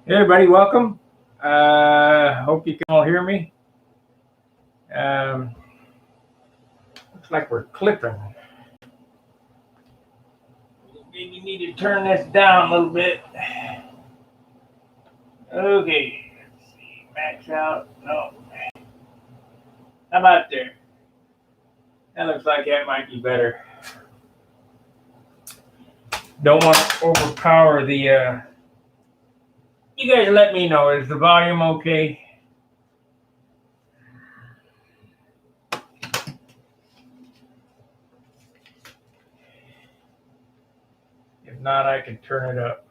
Hey everybody, welcome. Hope you can all hear me. Looks like we're clipping. Maybe need to turn this down a little bit. Okay, let's see. Max out. No. How about there? That looks like that might be better. Don't want to overpower the. You guys let me know. Is the volume okay? If not, I can turn it up.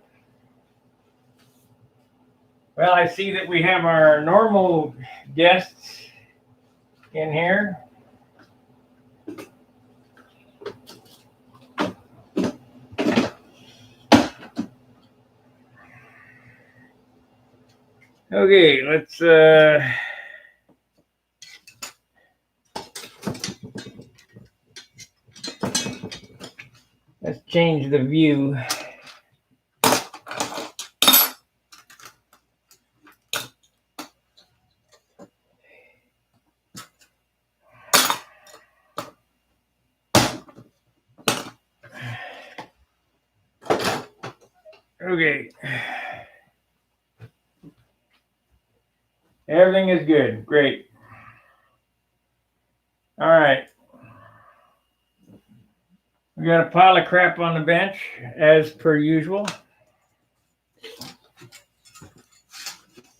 Well, I see that we have our normal guests in here. Okay, let's change the view. Okay. Everything is good. Great. All right. We got a pile of crap on the bench, as per usual.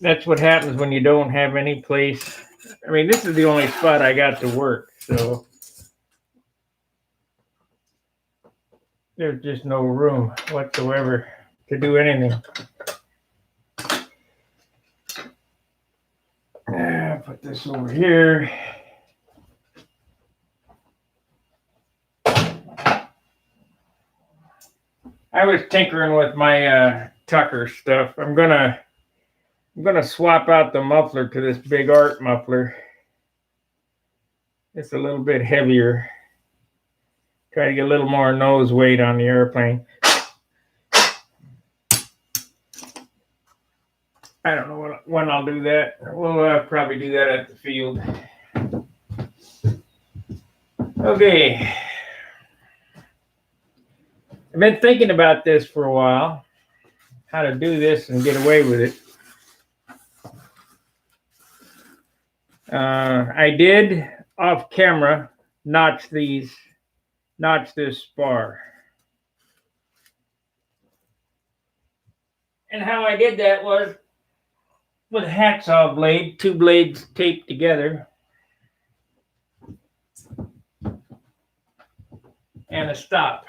That's what happens when you don't have any place. I mean, this is the only spot I got to work, so there's just no room whatsoever to do anything. Put this over here. I was tinkering with my Tucker stuff. I'm gonna swap out the muffler to this big art muffler. It's a little bit heavier. Try to get a little more nose weight on the airplane. I don't know when I'll do that. We'll probably do that at the field. Okay. I've been thinking about this for a while, how to do this and get away with it. I did, off camera, notch this spar. And how I did that was with a hacksaw blade, two blades taped together, and a stop.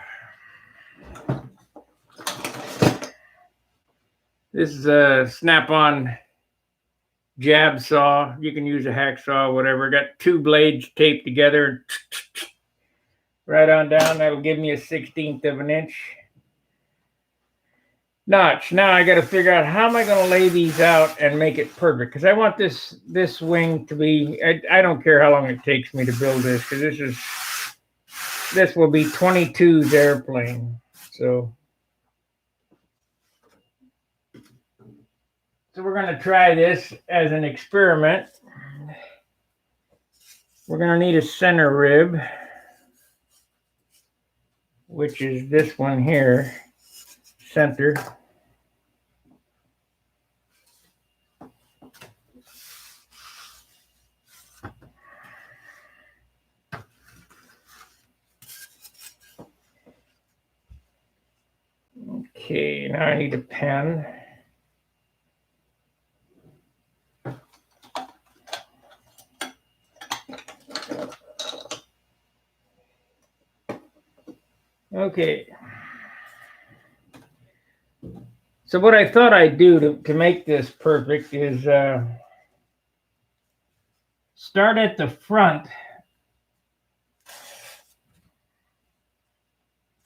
This is a snap-on jab saw. You can use a hacksaw, whatever. Got two blades taped together, right on down. That'll give me a 1/16 of an inch notch. Now I got to figure out how am I going to lay these out and make it perfect, because I want this wing to be. I don't care how long it takes me to build this, because this will be 22's airplane. So we're going to try this as an experiment. We're going to need a center rib, which is this one here, center. Okay, now I need a pen. Okay. So what I thought I'd do to make this perfect is start at the front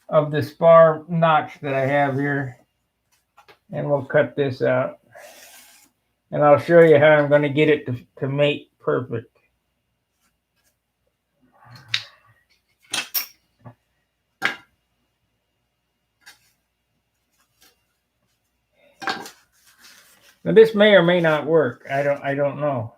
of the spar notch that I have here, and we'll cut this out. And I'll show you how I'm going to get it to mate perfect. Now this may or may not work. I don't know.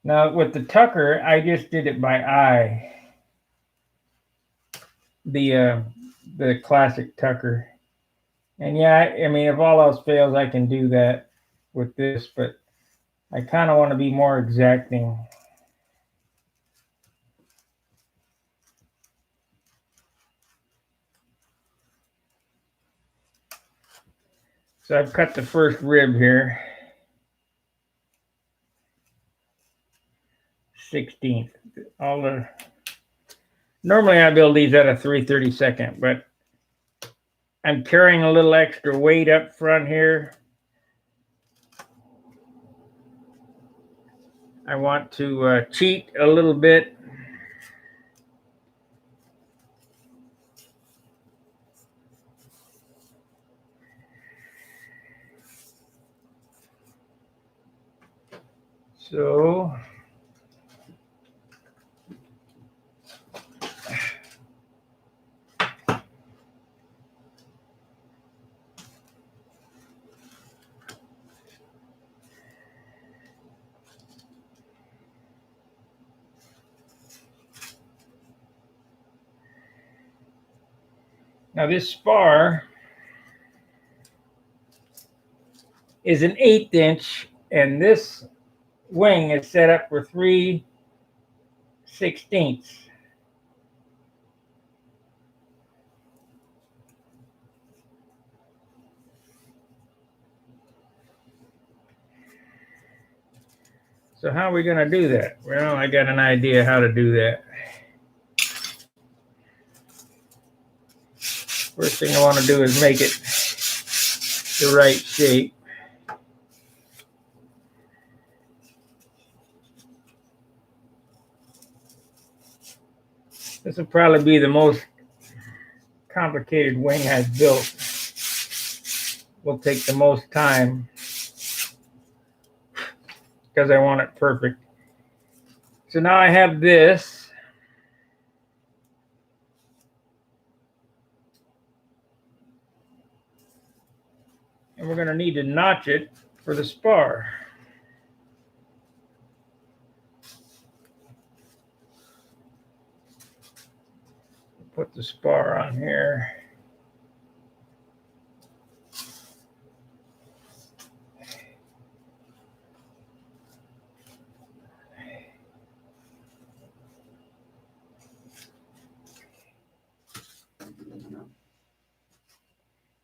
Now with the tucker, I just did it by eye. The classic tucker. And yeah, I mean, if all else fails, I can do that with this, but I kind of want to be more exacting. So I've cut the first rib here, 16th. Normally I build these at a 3/32, but I'm carrying a little extra weight up front here. I want to cheat a little bit. So now this spar is an 1/8 inch, and this wing is set up for 3/16. So how are we going to do that? Well, I got an idea how to do that. First thing I want to do is make it the right shape. This will probably be the most complicated wing I've built. Will take the most time because I want it perfect. So now I have this. And we're going to need to notch it for the spar. Put the spar on here.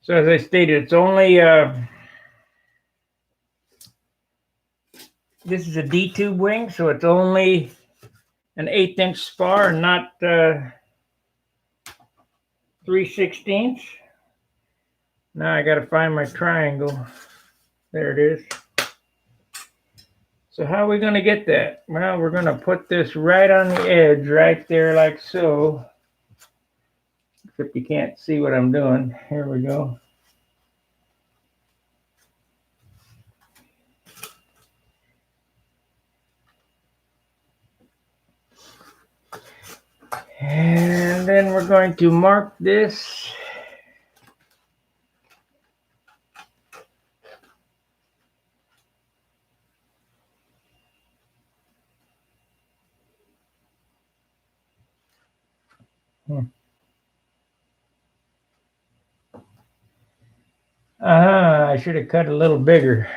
So as I stated, it's only this is a D-tube wing, so it's only an 1/8 inch spar, not 3/16. Now I got to find my triangle. There it is. So how are we going to get that? Well, we're going to put this right on the edge, right there, like so. Except you can't see what I'm doing. Here we go. And then we're going to mark this. I should have cut a little bigger.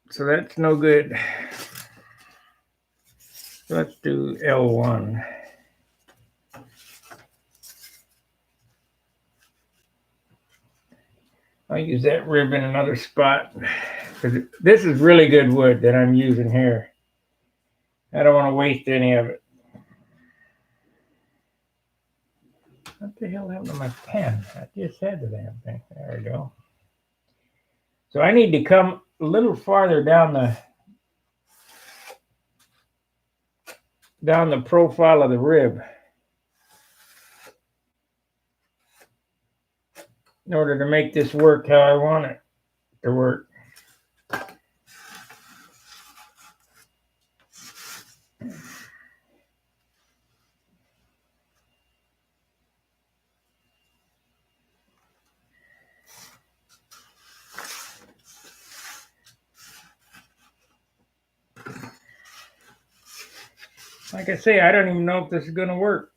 So that's no good. So let's do L1. I'll use that rib in another spot. Because this is really good wood that I'm using here. I don't want to waste any of it. What the hell happened to my pen? I just had the damn thing. There we go. So I need to come a little farther down the profile of the rib in order to make this work how I want it to work. Like I say, I don't even know if this is going to work.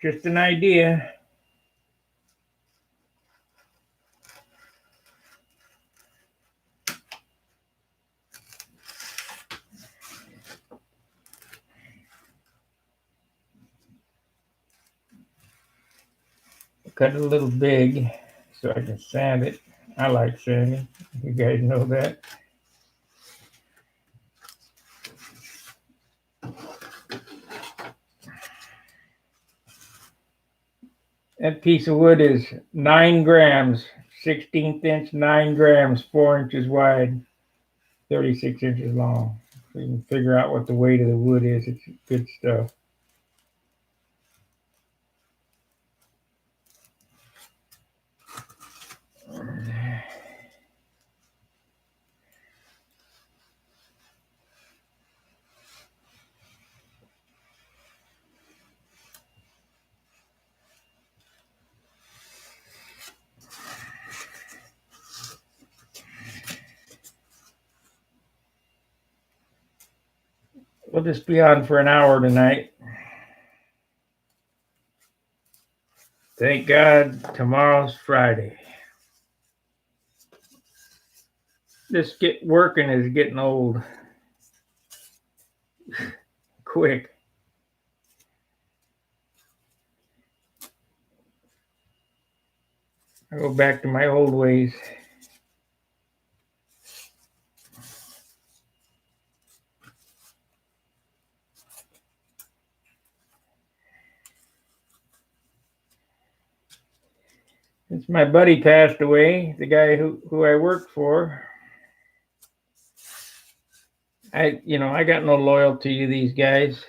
Just an idea. Cut it a little big so I can sand it. I like sanding. You guys know that. That piece of wood is 9 grams, 16th inch, 9 grams, 4 inches wide, 36 inches long. So you can figure out what the weight of the wood is. It's good stuff. We'll just be on for an hour tonight. Thank God tomorrow's Friday. This working is getting old. Quick. I go back to my old ways. Since my buddy passed away, the guy who I worked for, I got no loyalty to these guys.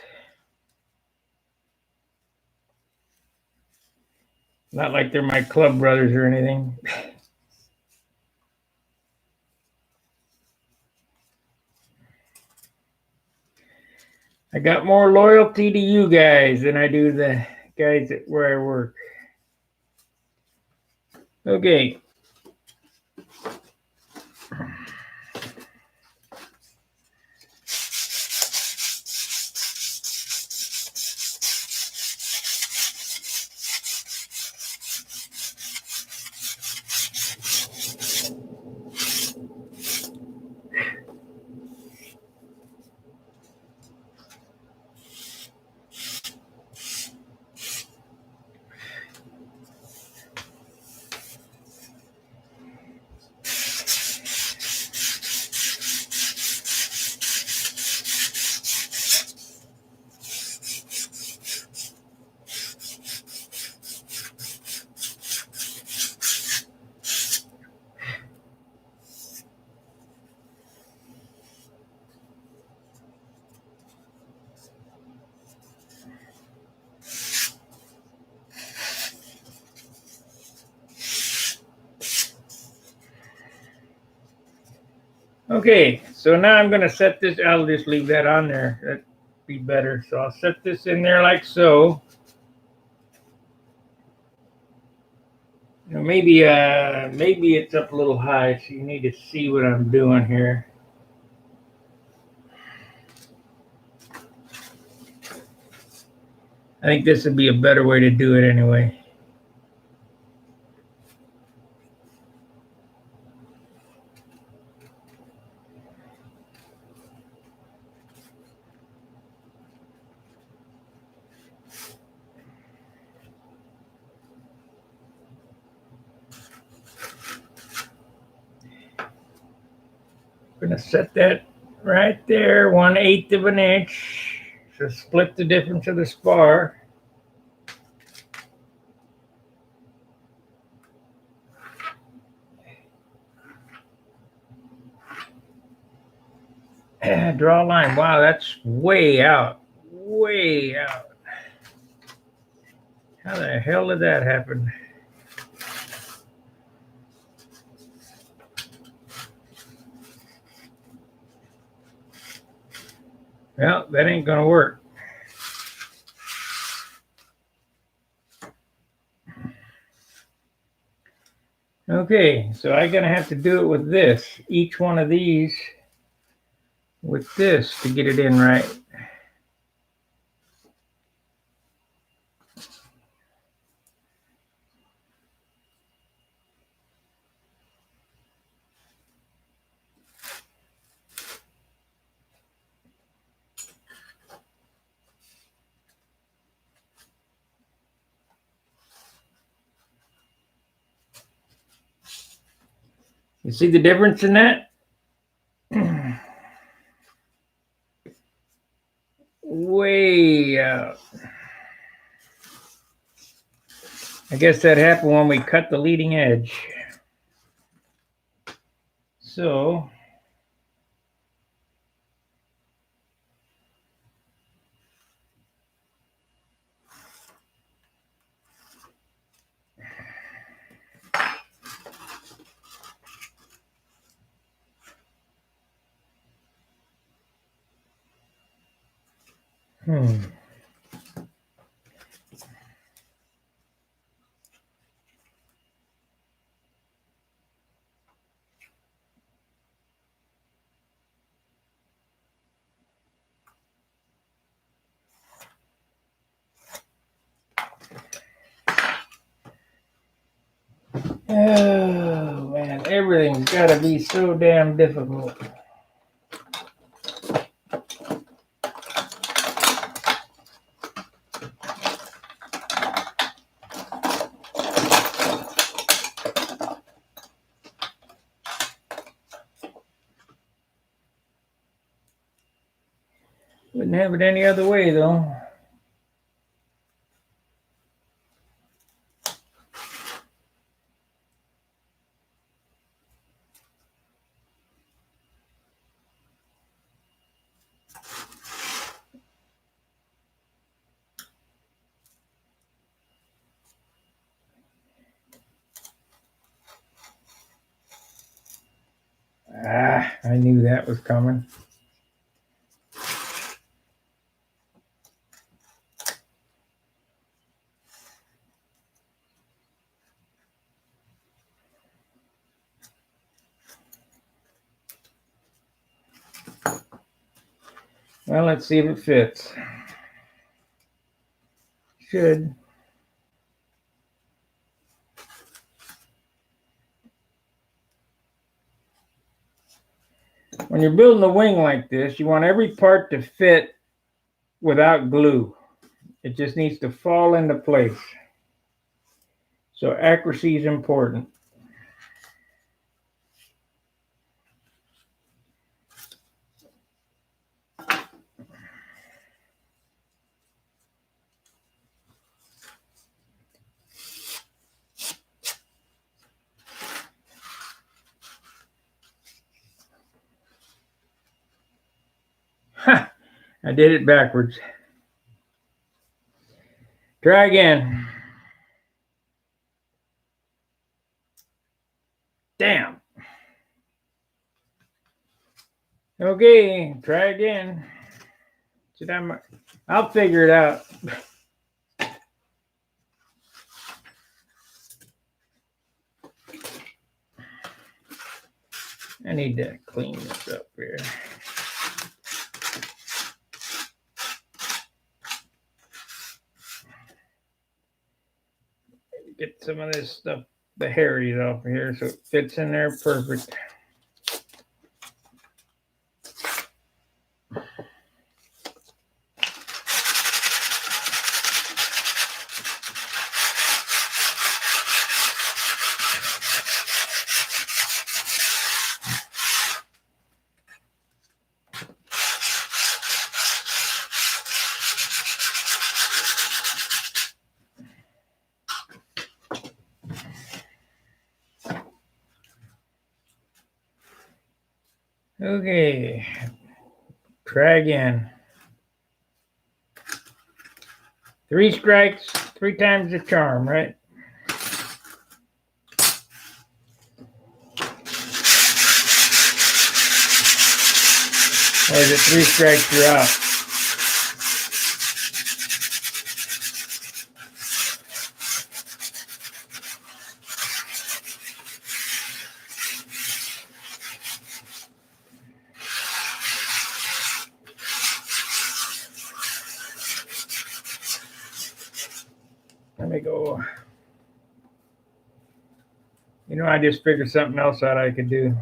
Not like they're my club brothers or anything. I got more loyalty to you guys than I do the guys where I work. Okay. Okay, so now I'm going to set this. I'll just leave that on there. That'd be better. So I'll set this in there like so. Maybe it's up a little high, so you need to see what I'm doing here. I think this would be a better way to do it anyway. I'm going to set that right there, 1/8 of an inch. So split the difference of the spar. Draw a line. Wow, that's way out. Way out. How the hell did that happen? Well, that ain't gonna work. Okay, so I'm gonna have to do it with this. Each one of these with this to get it in right. You see the difference in that? Way out. I guess that happened when we cut the leading edge. So oh man, everything's gotta be so damn difficult. Wouldn't have it any other way though. Ah, I knew that was coming. Well, let's see if it fits. Should. When you're building a wing like this, you want every part to fit without glue. It just needs to fall into place. So accuracy is important. Ha! I did it backwards. Try again. Damn. Okay, try again. I'll figure it out. I need to clean this up here. Get some of this stuff, the hairies off of here so it fits in there perfect. Okay, try again. 3 strikes, 3 times the charm, right? Or is it 3 strikes, you're out? me go. You know, I just figured something else out I could do.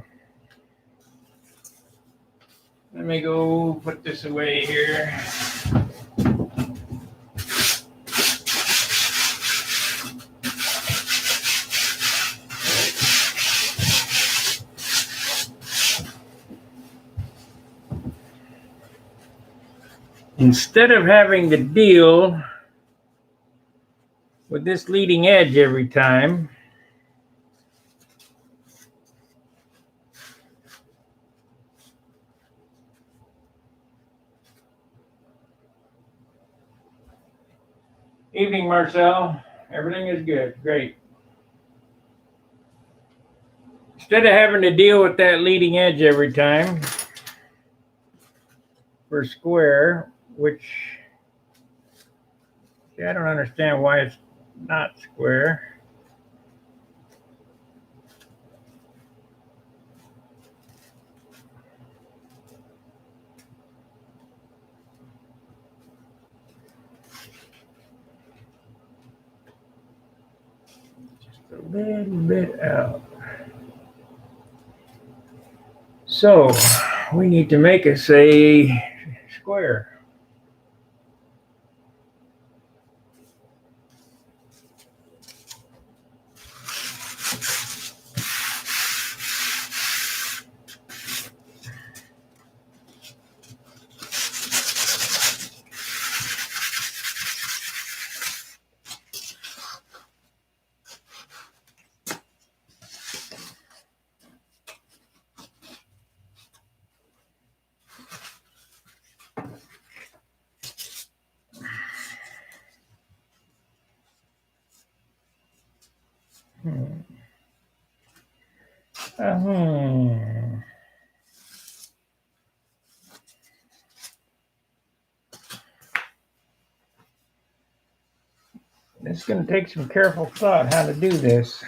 Let me go put this away here. Instead of having to deal with this leading edge every time, evening, Marcel. Everything is good. Great. Instead of having to deal with that leading edge every time for square, which I don't understand why it's not square. Just a little bit out. So we need to make us a square. It's going to take some careful thought how to do this.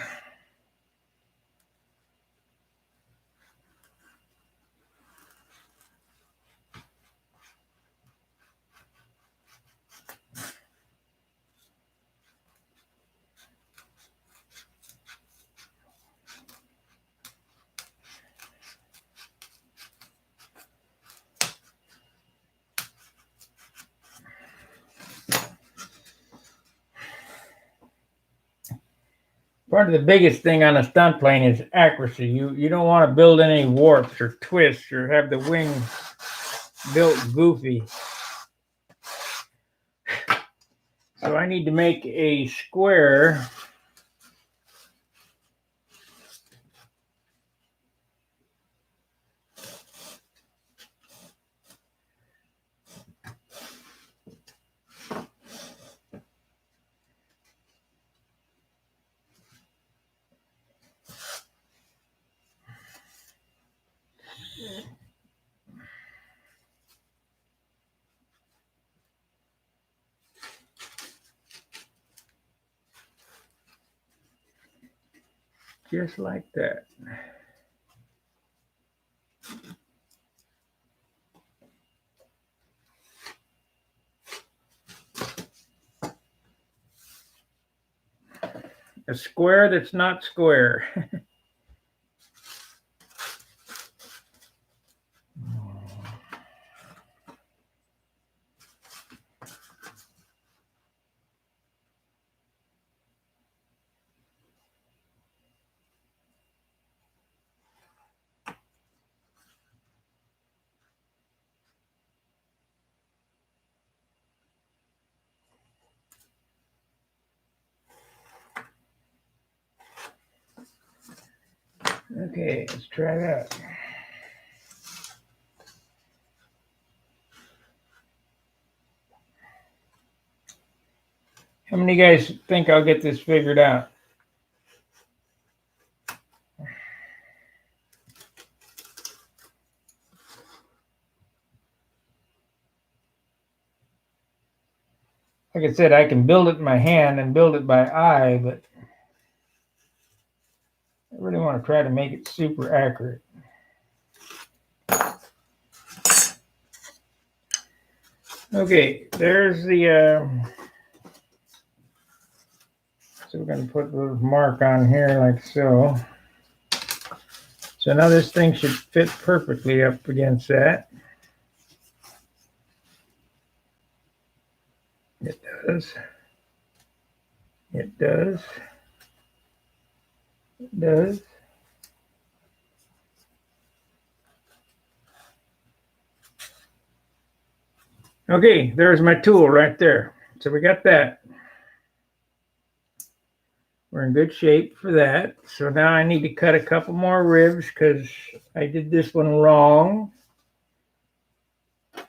Part of the biggest thing on a stunt plane is accuracy. You don't want to build any warps or twists or have the wing built goofy. So I need to make a square just like that. A square that's not square. Okay, let's try that. How many guys think I'll get this figured out? Like I said, I can build it in my hand and build it by eye, but I really want to try to make it super accurate. Okay, there's the going to put a little mark on here like so. So now this thing should fit perfectly up against that. It does. It does. It does. Okay, there's my tool right there. So we got that. We're in good shape for that. So now I need to cut a couple more ribs because I did this one wrong.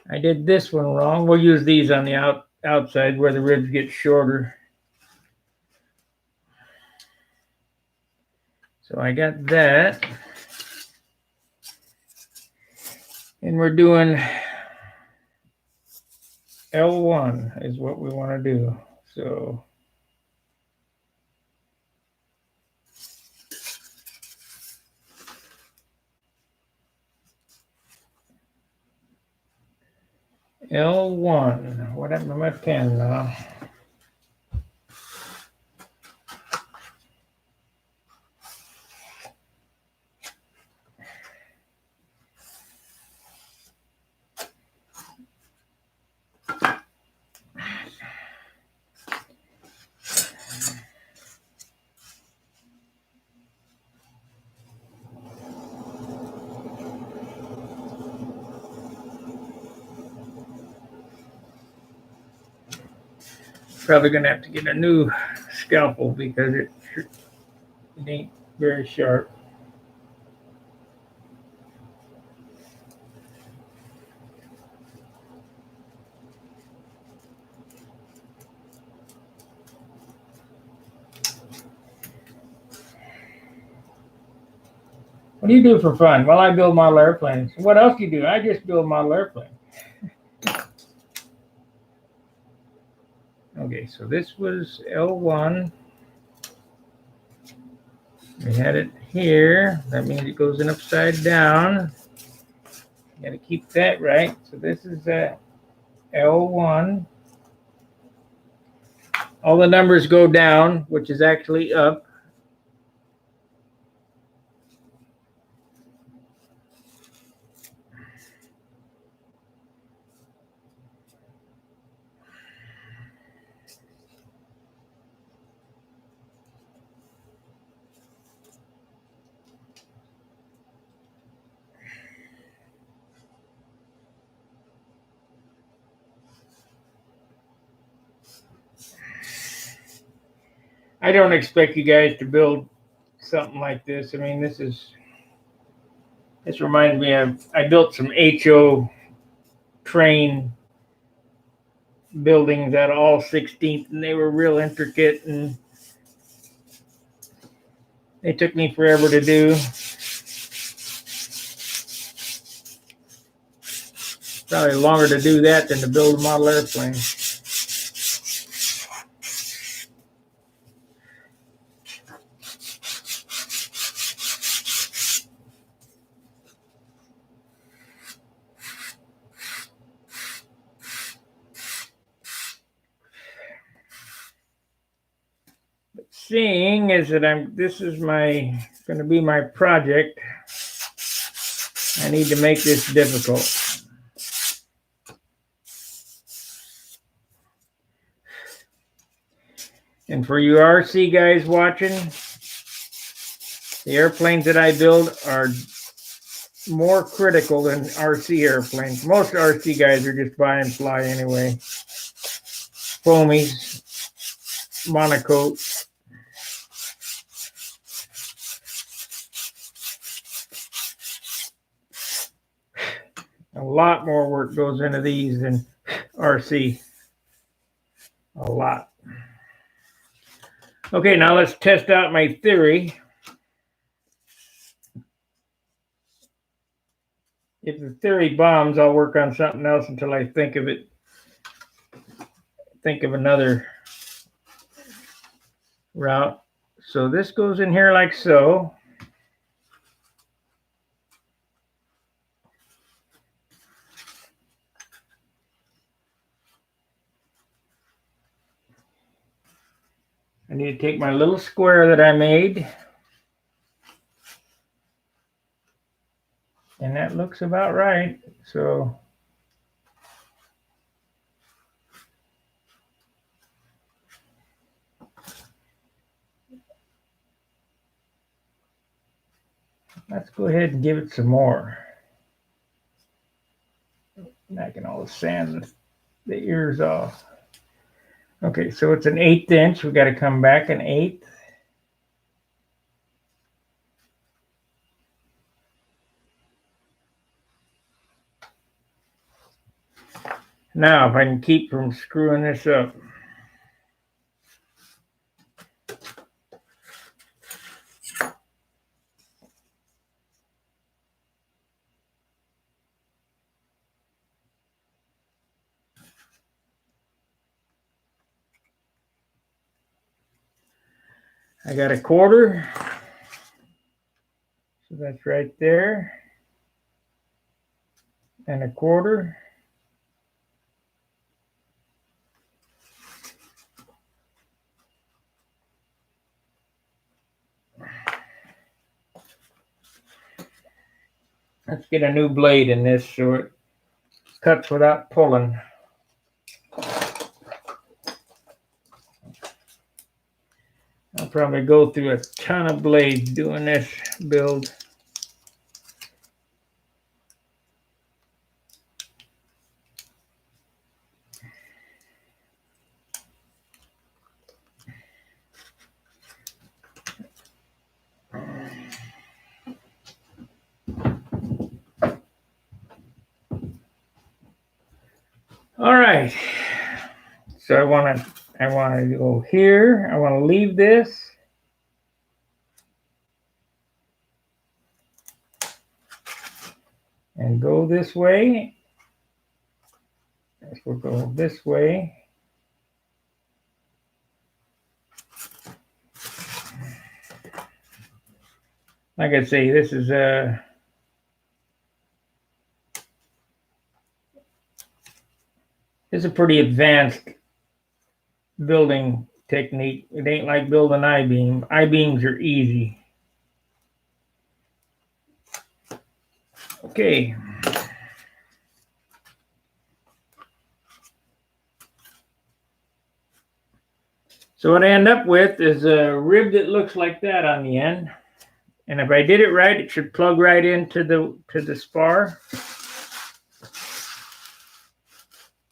I did this one wrong. We'll use these on the outside where the ribs get shorter. So I got that. And we're doing L1 is what we want to do. So L1. What happened to my pen now? Probably gonna have to get a new scalpel because it ain't very sharp. What do you do for fun? Well, I build model airplanes. What else do you do? I just build model airplanes. Okay, so this was L1. We had it here. That means it goes in upside down. Got to keep that right. So this is L1. All the numbers go down, which is actually up. I don't expect you guys to build something like this. I mean, this reminds me of, I built some HO train buildings out of all 16th, and they were real intricate, and they took me forever to do. Probably longer to do that than to build a model airplane. But seeing as that this is going to be my project, I need to make this difficult. And for you RC guys watching, the airplanes that I build are more critical than RC airplanes. Most RC guys are just buy and fly anyway. Foamies, monocoque. A lot more work goes into these than RC. A lot. Okay, now let's test out my theory. If the theory bombs, I'll work on something else until I think of it. Think of another route. So this goes in here like so. I need to take my little square that I made. And that looks about right. So let's go ahead and give it some more. And I can always sand the ears off. Okay, so it's an 1/8 inch. We got to come back an 1/8. Now, if I can keep from screwing this up. I got 1/4. So that's right there. And 1/4. Let's get a new blade in this so it cuts without pulling. I'll probably go through a ton of blades doing this build. All right. So I want to go here. I want to leave this. And go this way. We'll go this way. Like I say, this is a pretty advanced building technique. It ain't like building I-beam. I-beams are easy. Okay. So what I end up with is a rib that looks like that on the end. And if I did it right, it should plug right into the spar.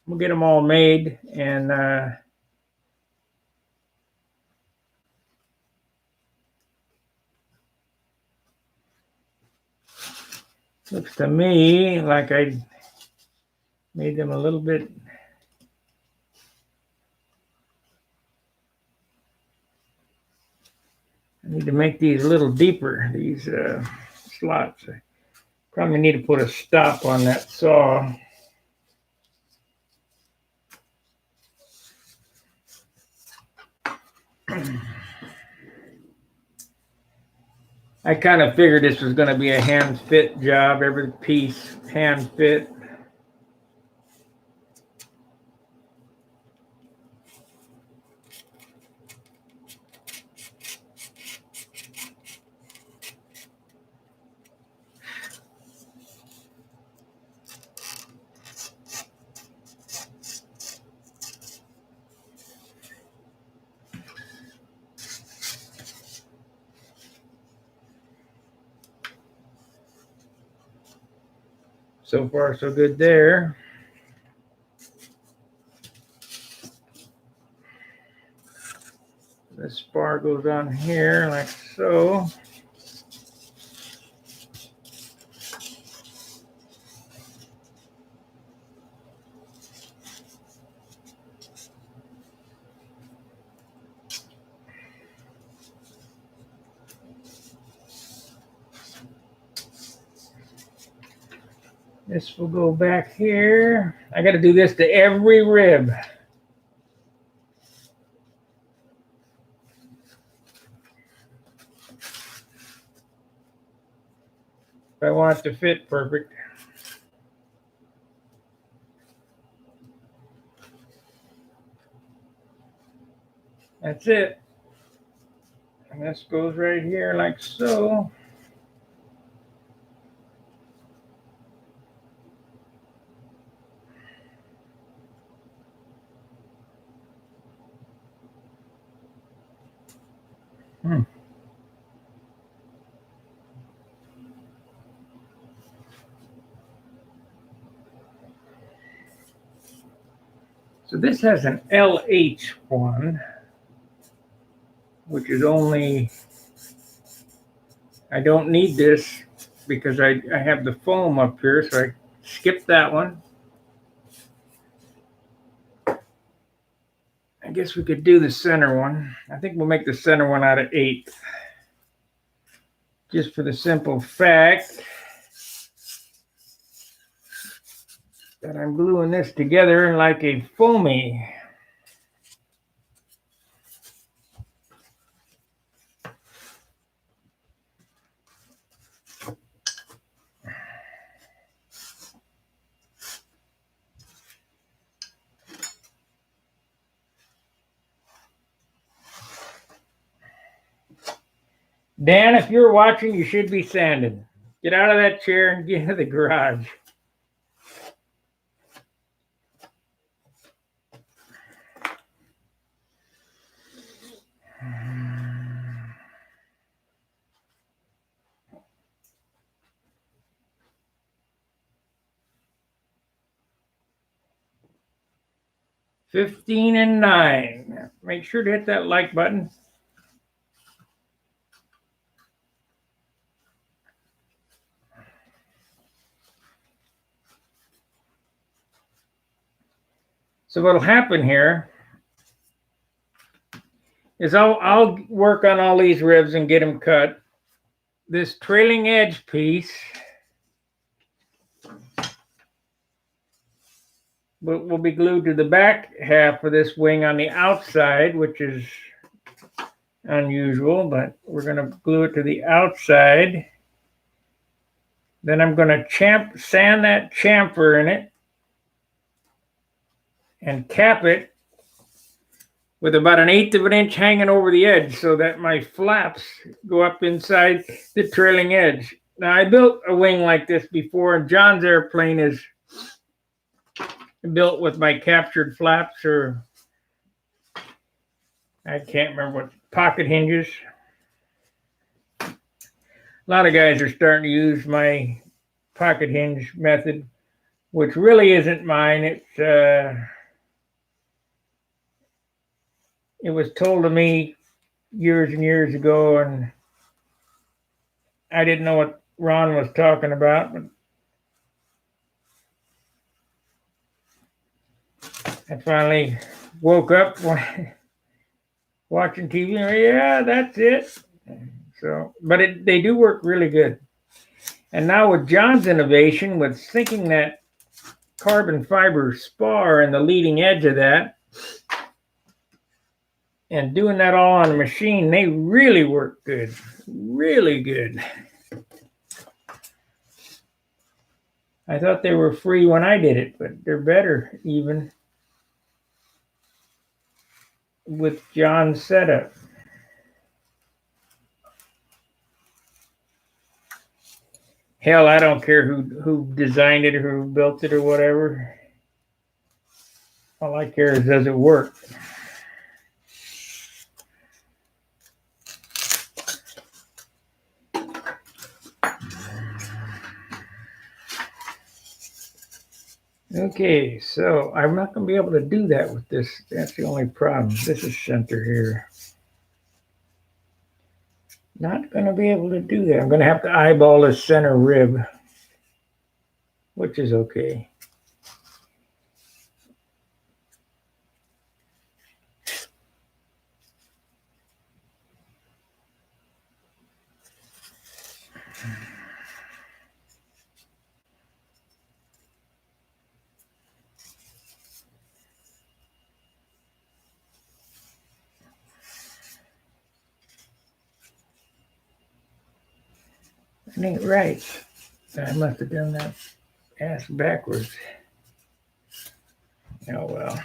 We'll get them all made, and looks to me like I made them a little bit. I need to make these a little deeper, these slots. I probably need to put a stop on that saw. I kind of figured this was going to be a hand fit job, every piece hand fit. So far, so good there. This spar goes on here like so. This will go back here. I got to do this to every rib. If I want it to fit perfect. That's it. And this goes right here like so. So this has an LH one, which is only, I don't need this because I have the foam up here, so I skip that one. I guess we could do the center one. I think we'll make the center one out of 8. Just for the simple fact that I'm gluing this together like a foamy. Dan, if you're watching, you should be sanding. Get out of that chair and get into the garage. $15 and $9. Make sure to hit that like button. So what'll happen here is I'll work on all these ribs and get them cut. This trailing edge piece will be glued to the back half of this wing on the outside, which is unusual, but we're going to glue it to the outside. Then I'm going to sand that chamfer in it and cap it with about 1/8 of an inch hanging over the edge so that my flaps go up inside the trailing edge. Now, I built a wing like this before, and John's airplane is built with my captured flaps, or I can't remember what, pocket hinges. A lot of guys are starting to use my pocket hinge method, which really isn't mine. It was told to me years and years ago, and I didn't know what Ron was talking about, but I finally woke up watching TV, and yeah, that's it. So, but they do work really good. And now with John's innovation, with sinking that carbon fiber spar in the leading edge of that, and doing that all on a machine, they really work good. Really good. I thought they were free when I did it, but they're better even with John's setup. Hell, I don't care who designed it or who built it or whatever. All I care is, does it work? Okay, so I'm not going to be able to do that with this. That's the only problem. This is center here. Not going to be able to do that. I'm going to have to eyeball the center rib, which is okay. It ain't right. I must have done that ass backwards. Oh well.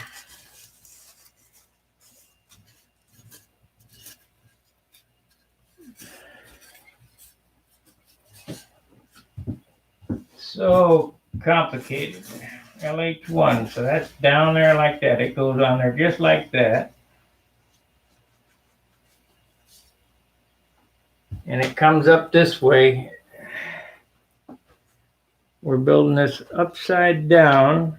so complicated. LH1, so that's down there like that. It goes on there just like that. And it comes up this way. We're building this upside down.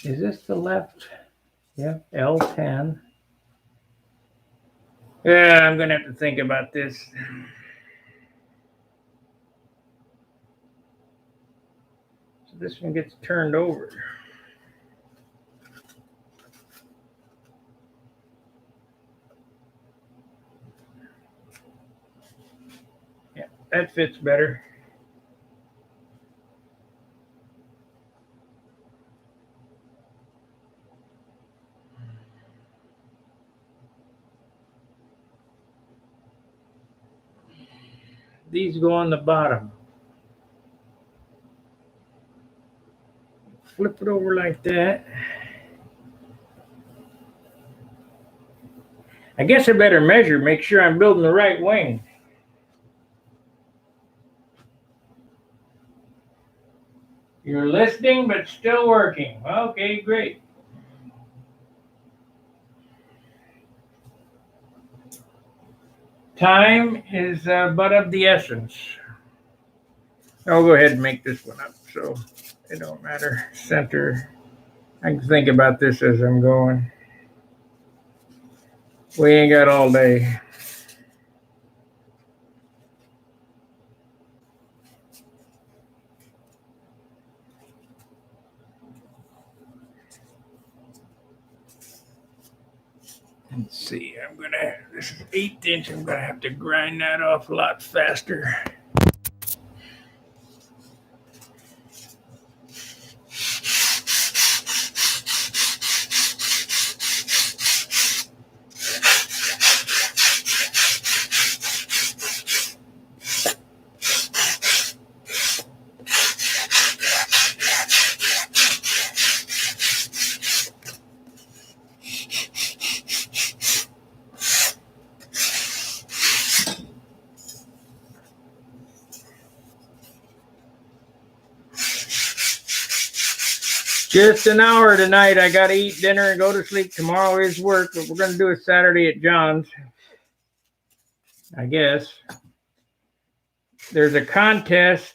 Is this the left? Yeah, L10. Yeah, I'm going to have to think about this. So this one gets turned over. Yeah, that fits better. These go on the bottom. Flip it over like that. I guess I better measure, make sure I'm building the right wing. You're listening, but still working. Okay, great. Time is but of the essence. I'll go ahead and make this one up so it don't matter. Center. I can think about this as I'm going. We ain't got all day. Let's see, this is 1/8 inch. I'm gonna have to grind that off a lot faster. Just an hour tonight. I got to eat dinner and go to sleep. Tomorrow is work, but we're going to do a Saturday at John's, I guess. There's a contest.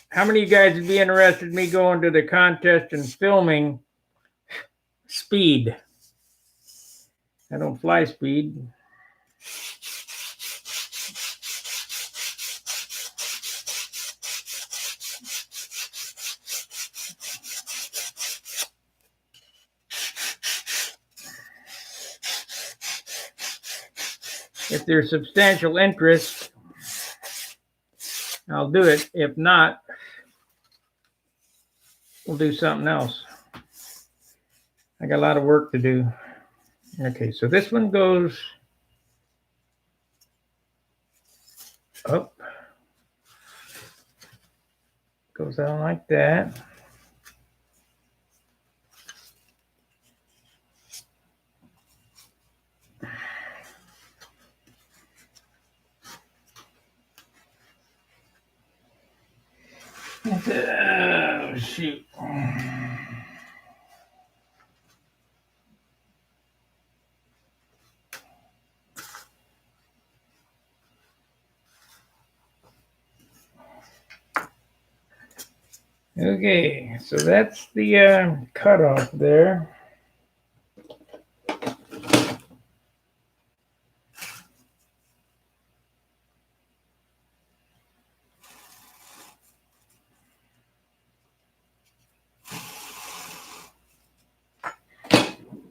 How many of you guys would be interested in me going to the contest and filming speed? I don't fly speed. If there's substantial interest, I'll do it. If not, we'll do something else. I got a lot of work to do. Okay, so this one goes up. Goes out like that. Oh, shoot. Okay, so that's the cutoff there.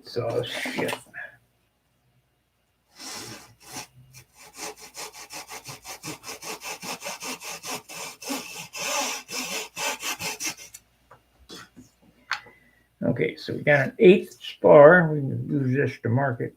So shit. Okay, so we got an 1/8 spar. We can use this to mark it.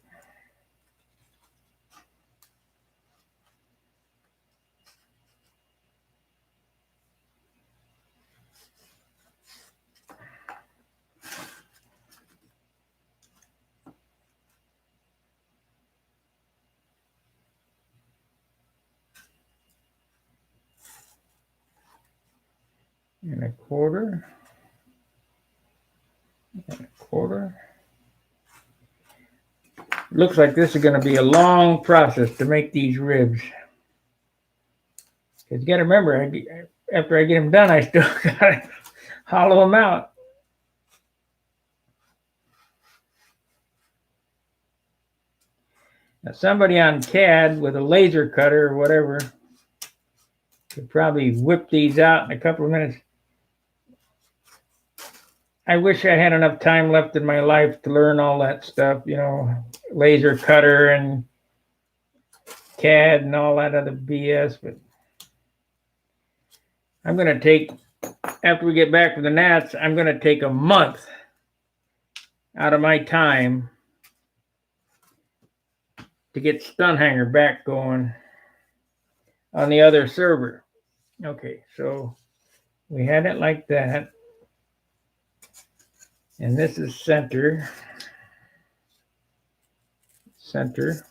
and a quarter, and a quarter. Looks like this is going to be a long process to make these ribs. Because you got to remember, after I get them done, I still got to hollow them out. Now, somebody on CAD with a laser cutter or whatever could probably whip these out in a couple of minutes. I wish I had enough time left in my life to learn all that stuff, you know, laser cutter and CAD and all that other BS. But I'm going to take, after we get back from the Nats, I'm going to take a month out of my time to get Stunt Hanger back going on the other server. Okay, so we had it like that. And this is center. Center.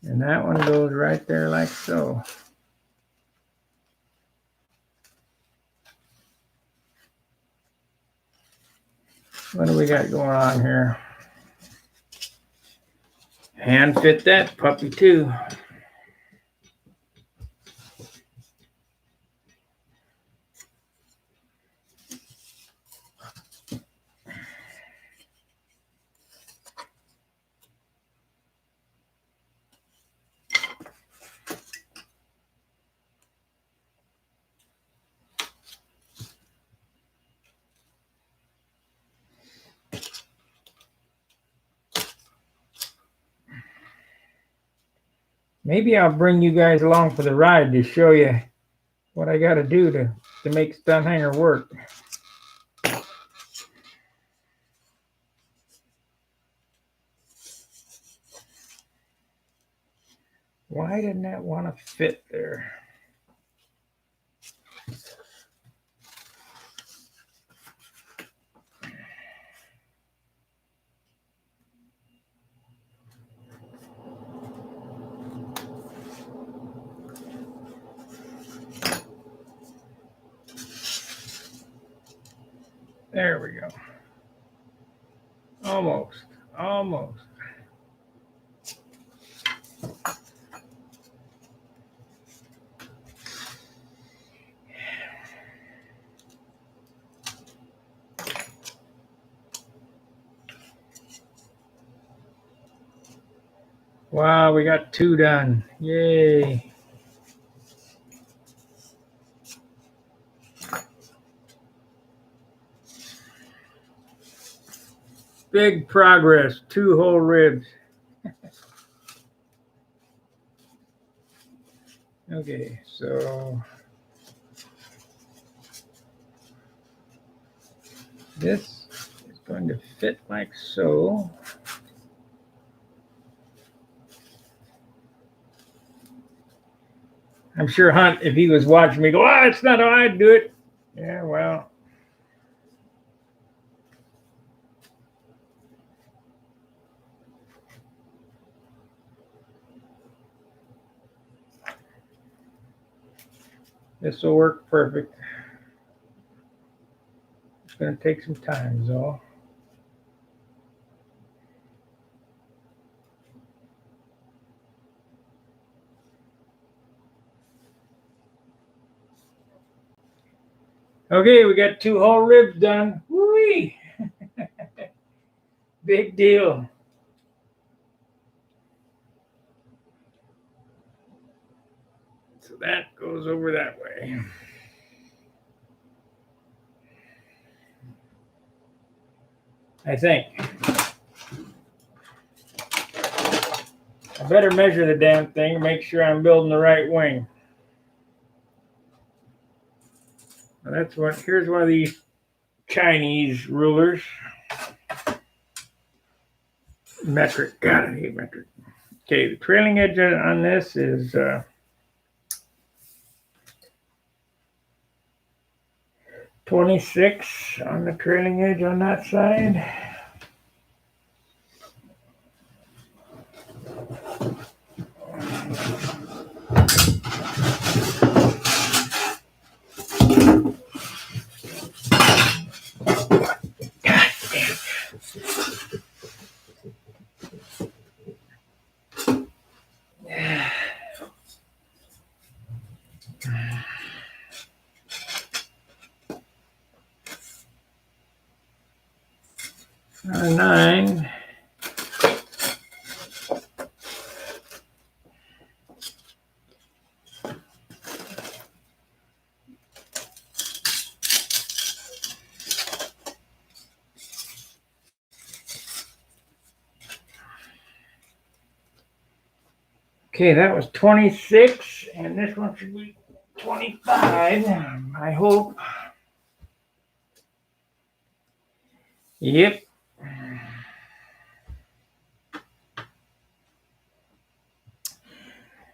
And that one goes right there like so. What do we got going on here? Hand fit that puppy too. Maybe I'll bring you guys along for the ride to show you what I got to do to make Stunt Hanger work. Why didn't that want to fit there? There we go. Almost. Almost. Wow, we got 2 done. Yay. Big progress. 2 whole ribs. Okay, so this is going to fit like so. I'm sure Hunt, if he was watching me, go, "Ah, it's not how I'd do it." Yeah, well. This will work perfect. It's going to take some time, is all. Okay, we got 2 whole ribs done. Whee! Big deal. So that goes over that way. I think. I better measure the damn thing and make sure I'm building the right wing. Now that's what, here's one of these Chinese rulers. Metric, God, I hate metric. Okay, the trailing edge on this is 26 on the trailing edge on that side. 9. Okay, that was 26, and this one should be 25, I hope. Yep.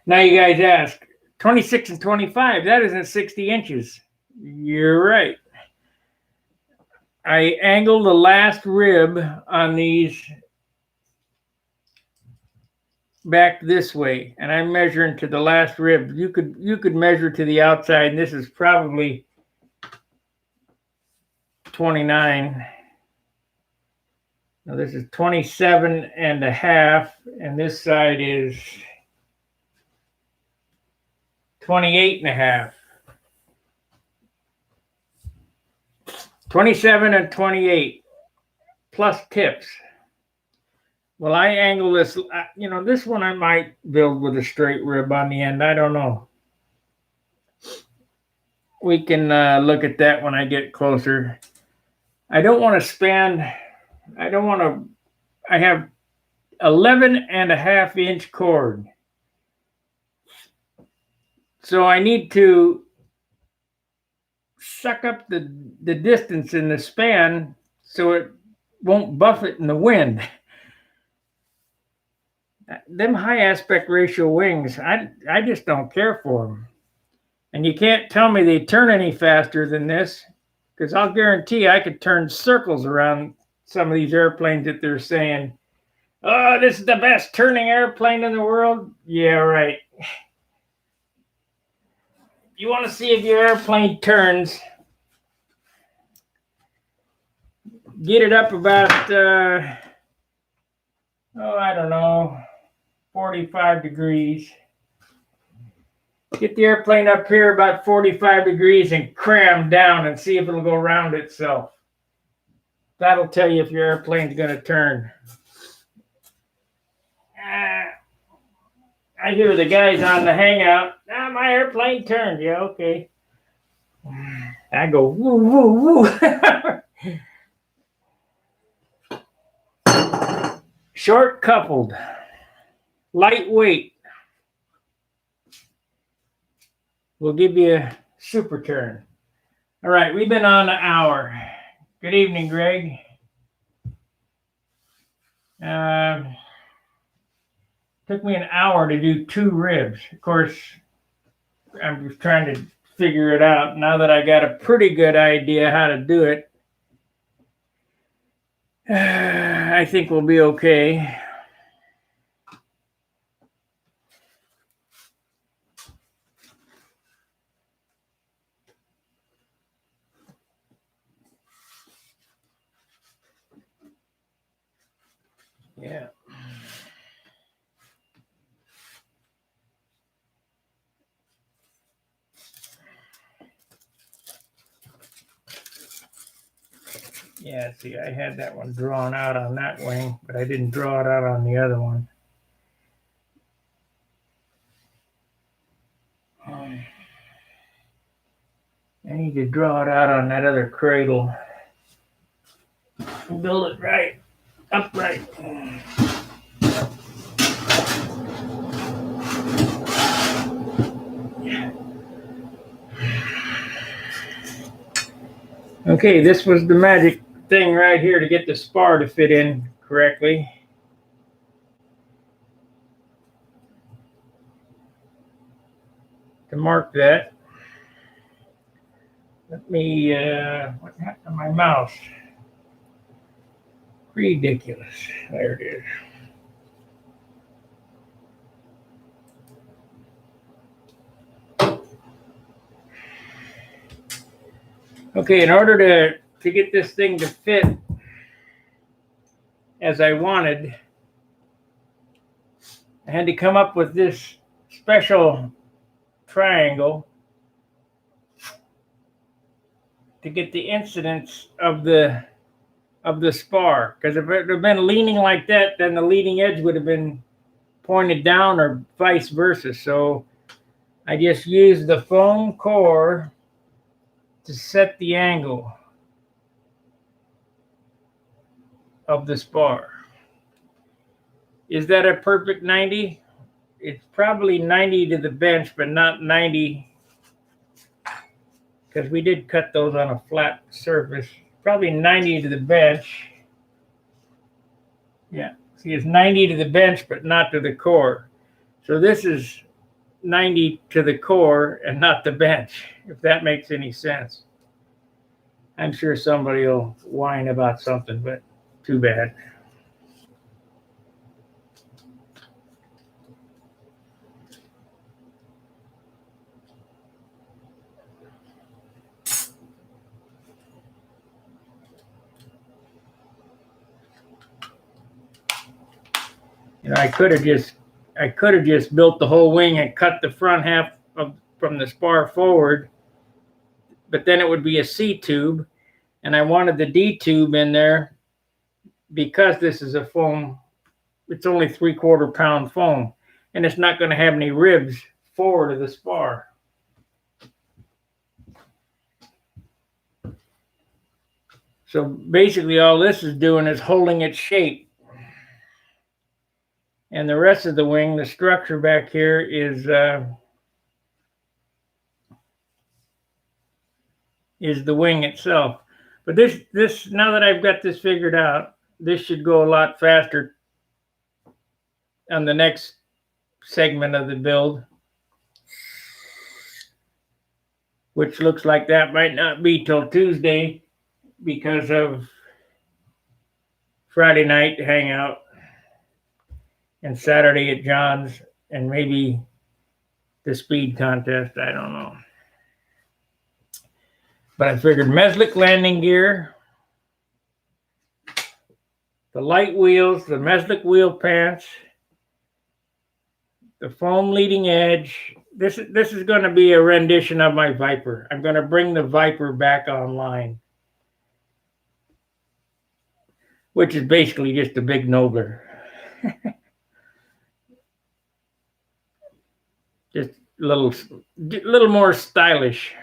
Now you guys ask, 26 and 25, that isn't 60 inches. You're right. I angled the last rib on these back this way, and I'm measuring to the last rib. You could measure to the outside, and this is probably 29. Now this is 27 and a half, and this side is 28 and a half. 27 and 28 plus tips. Well, I angle this, this one I might build with a straight rib on the end. I don't know. We can look at that when I get closer. I don't want to span, I have 11 and a half inch cord. So I need to suck up the distance in the span so it won't buffet in the wind. Them high aspect ratio wings, I just don't care for them. And you can't tell me they turn any faster than this, because I'll guarantee I could turn circles around some of these airplanes that they're saying, oh, this is the best turning airplane in the world. Yeah, right. You want to see if your airplane turns, get it up about, I don't know, 45 degrees. Get the airplane up here about 45 degrees and cram down and see if it'll go around itself. That'll tell you if your airplane's going to turn. I hear the guys on the hangout, my airplane turned. Yeah, okay. I go, woo, woo, woo. Short coupled, lightweight. We'll give you a super turn. All right, we've been on an hour. Good evening, Greg. Took me an hour to do 2 ribs. Of course, I'm just trying to figure it out. Now that I got a pretty good idea how to do it, I think we'll be okay. Yeah. Yeah, see, I had that one drawn out on that wing, but I didn't draw it out on the other one. I need to draw it out on that other cradle. Build it right, upright. Okay, this was the magic thing right here to get the spar to fit in correctly. To mark that, let me, what happened to my mouse? Ridiculous. There it is. Okay, in order to get this thing to fit as I wanted, I had to come up with this special triangle to get the incidence of the of the spar. Because if it had been leaning like that, then the leading edge would have been pointed down or vice versa. So I just used the foam core to set the angle of the spar. Is that a perfect 90? It's probably 90 to the bench, but not 90, because we did cut those on a flat surface. Probably 90 to the bench. Yeah, see, it's 90 to the bench, but not to the core. So this is 90 to the core and not the bench, if that makes any sense. I'm sure somebody will whine about something, but too bad. You know, I could have just built the whole wing and cut the front half from the spar forward, but then it would be a C tube, and I wanted the D tube in there because this is a foam. It's only 3/4 pound foam, and it's not going to have any ribs forward of the spar. So basically all this is doing is holding its shape. And the rest of the wing, the structure back here is the wing itself. But this now that I've got this figured out, this should go a lot faster on the next segment of the build, which looks like that might not be till Tuesday because of Friday night hangout and Saturday at John's and maybe the speed contest. I don't know. But I figured Meslick landing gear, the light wheels, the Meslick wheel pants, the foam leading edge. This is going to be a rendition of my Viper. I'm going to bring the Viper back online, which is basically just a big Nobler. Just a little more stylish.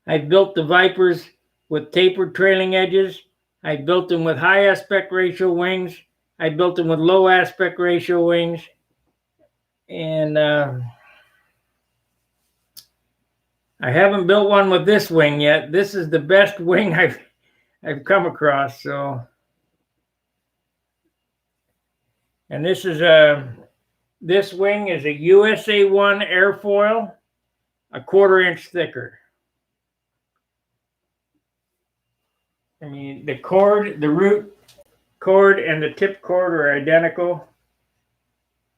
I built the Vipers with tapered trailing edges. I built them with high aspect ratio wings. I built them with low aspect ratio wings. And I haven't built one with this wing yet. This is the best wing I've come across. So, and this wing is a USA 1 airfoil, a 1/4 inch thicker. I mean, the cord, the root cord, and the tip cord are identical.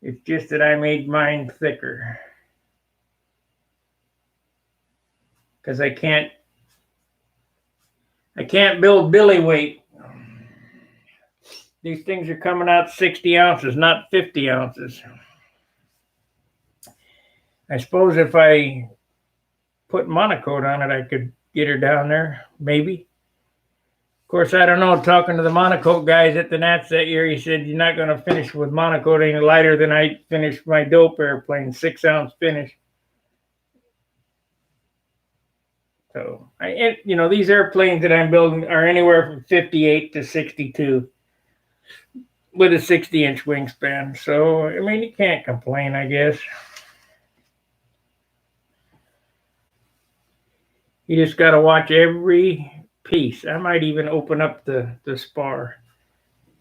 It's just that I made mine thicker because I can't build Billy weight. These things are coming out 60 ounces, not 50 ounces. I suppose if I put monocoat on it, I could get her down there, maybe. Of course, I don't know. Talking to the monocoat guys at the Nats that year, he said, you're not going to finish with monocoat any lighter than I finished my dope airplane, 6-ounce finish. So, these airplanes that I'm building are anywhere from 58 to 62 with a 60-inch wingspan. So, I mean, you can't complain, I guess. You just got to watch every piece. I might even open up the spar,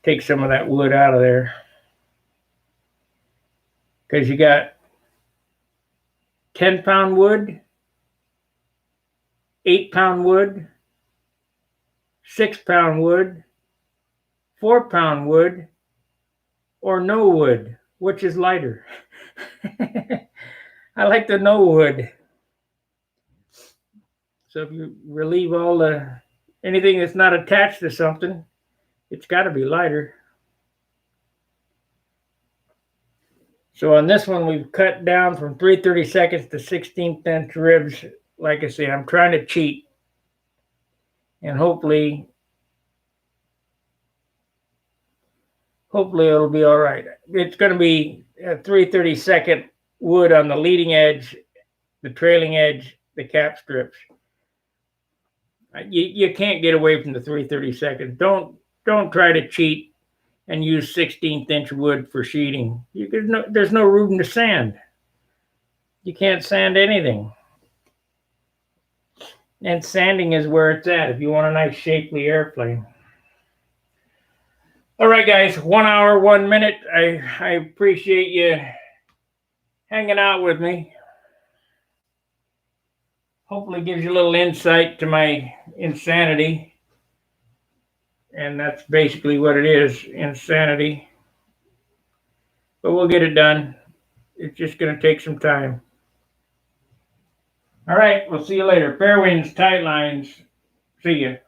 take some of that wood out of there, because you got 10-pound wood, 8-pound wood, 6-pound wood, 4-pound wood, or no wood. Which is lighter? I like the no wood. So if you relieve anything that's not attached to something, it's got to be lighter. So on this one, we've cut down from 3/32 to 16th inch ribs like I say, I'm trying to cheat, and hopefully it'll be all right. It's going to be a 3/32 wood on the leading edge, the trailing edge, the cap strips. You can't get away from the 3/32. Don't try to cheat and use 16th inch wood for sheeting. There's no room to sand. You can't sand anything. And sanding is where it's at if you want a nice shapely airplane. All right, guys, 1 hour, 1 minute. I appreciate you hanging out with me. Hopefully gives you a little insight to my insanity. And that's basically what it is, insanity. But we'll get it done. It's just going to take some time. All right, we'll see you later. Fair winds, tight lines. See you.